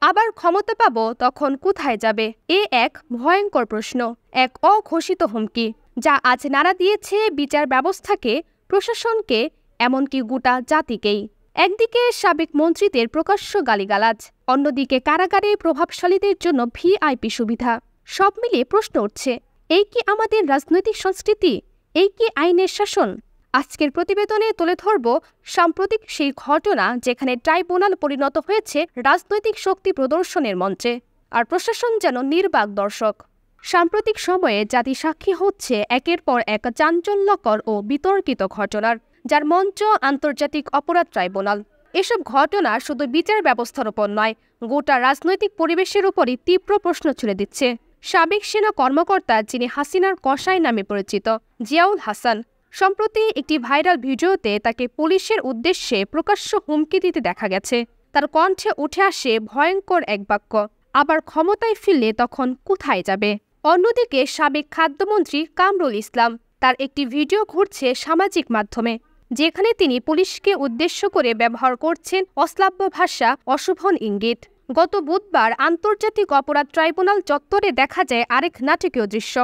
আবার ক্ষমতা পাব তখন কোথায় যাবে? এক ভয়ঙ্কর প্রশ্ন, এক অঘোষিত হুমকি, যা আজ নাড়া দিয়েছে বিচার ব্যবস্থাকে, প্রশাসনকে, এমনকি গোটা জাতিকেই। একদিকে সাবেক মন্ত্রীদের প্রকাশ্য গালিগালাজ, অন্যদিকে কারাগারে প্রভাবশালীদের জন্য ভিআইপি সুবিধা। সব মিলিয়ে প্রশ্ন উঠছে, এই কি আমাদের রাজনৈতিক সংস্কৃতি? এই কি আইনের শাসন? আজকের প্রতিবেদনে তুলে ধরব সাম্প্রতিক সেই ঘটনা যেখানে ট্রাইব্যুনাল পরিণত হয়েছে রাজনৈতিক শক্তি প্রদর্শনের মঞ্চে, আর প্রশাসন যেন নির্বাক দর্শক। সাম্প্রতিক সময়ে জাতি সাক্ষী হচ্ছে একের পর এক চাঞ্চল্যকর ও বিতর্কিত ঘটনার, যার মঞ্চ আন্তর্জাতিক অপরাধ ট্রাইব্যুনাল। এসব ঘটনা শুধু বিচার ব্যবস্থার উপর নয়, গোটা রাজনৈতিক পরিবেশের উপরই তীব্র প্রশ্ন ছুড়ে দিচ্ছে। সাবেক সেনা কর্মকর্তা, যিনি হাসিনার কসাই নামে পরিচিত, জিয়াউল হাসান, সম্প্রতি একটি ভাইরাল ভিডিওতে তাকে পুলিশের উদ্দেশ্যে প্রকাশ্য হুমকি দিতে দেখা গেছে। তার কণ্ঠে উঠে আসে ভয়ঙ্কর এক বাক্য, আবার ক্ষমতায় ফিরলে তখন কোথায় যাবে? অন্যদিকে সাবেক খাদ্যমন্ত্রী কামরুল ইসলাম, তার একটি ভিডিও ঘুরছে সামাজিক মাধ্যমে, যেখানে তিনি পুলিশকে উদ্দেশ্য করে ব্যবহার করছেন অশ্লাব্য ভাষা, অশোভন ইঙ্গিত। গত বুধবার আন্তর্জাতিক অপরাধ ট্রাইব্যুনাল চত্বরে দেখা যায় আরেক নাটকীয় দৃশ্য।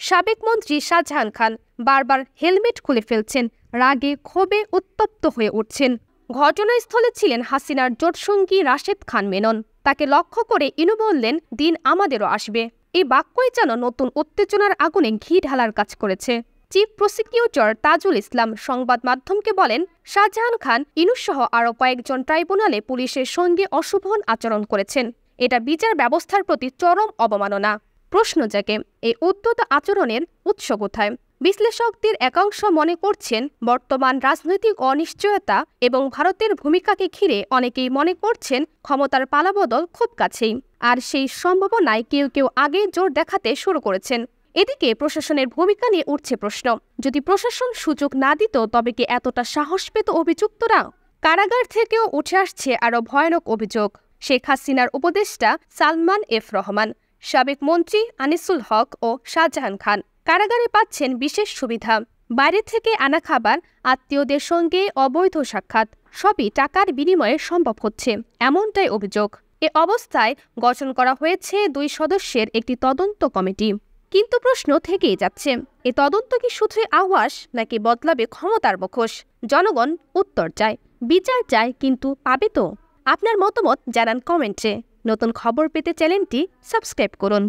সাবেক মন্ত্রী শাহজাহান খান বারবার হেলমেট খুলে ফেলছেন, রাগে ক্ষোভে উত্তপ্ত হয়ে উঠছেন। ঘটনাস্থলে ছিলেন হাসিনার জোটসঙ্গী রাশেদ খান মেনন। তাকে লক্ষ্য করে ইনু বললেন, দিন আমাদেরও আসবে। এই বাক্যই যেন নতুন উত্তেজনার আগুনে ঘি ঢালার কাজ করেছে। চিফ প্রসিকিউটর তাজুল ইসলাম সংবাদ মাধ্যমকে বলেন, শাহজাহান খান, ইনুসহ আরও কয়েকজন ট্রাইব্যুনালে পুলিশের সঙ্গে অশোভন আচরণ করেছেন। এটা বিচার ব্যবস্থার প্রতি চরম অবমাননা। প্রশ্ন জাগে, এই উদ্যত আচরণের উৎস কোথায়? বিশ্লেষকদের একাংশ মনে করছেন, বর্তমান রাজনৈতিক অনিশ্চয়তা এবং ভারতের ভূমিকাকে ঘিরে অনেকেই মনে করছেন ক্ষমতার পালাবদল খুব কাছেই, আর সেই সম্ভাবনায় কেউ কেউ আগে জোর দেখাতে শুরু করেছেন। এদিকে প্রশাসনের ভূমিকা নিয়ে উঠছে প্রশ্ন, যদি প্রশাসন সুযোগ না দিত তবে কি এতটা সাহস পেত অভিযুক্তরা? কারাগার থেকেও উঠে আসছে আরও ভয়ানক অভিযোগ। শেখ হাসিনার উপদেষ্টা সালমান এফ রহমান, সাবেক মন্ত্রী আনিসুল হক ও শাহজাহান খান কারাগারে পাচ্ছেন বিশেষ সুবিধা। বাইরে থেকে আনা খাবার, আত্মীয়দের সঙ্গে অবৈধ সাক্ষাৎ, সবই টাকার বিনিময়ে সম্ভব হচ্ছে, এমনটাই অভিযোগ। এ অবস্থায় গঠন করা হয়েছে 2 সদস্যের একটি তদন্ত কমিটি। কিন্তু প্রশ্ন থেকেই যাচ্ছে, এ তদন্ত কি শুধুই আওয়াজ, নাকি বদলাবে ক্ষমতার মুখোশ? জনগণ উত্তর চায়, বিচার চায়, কিন্তু পাবে তো? আপনার মতামত জানান কমেন্টে। নতুন খবর পেতে চ্যানেলটি সাবস্ক্রাইব করুন।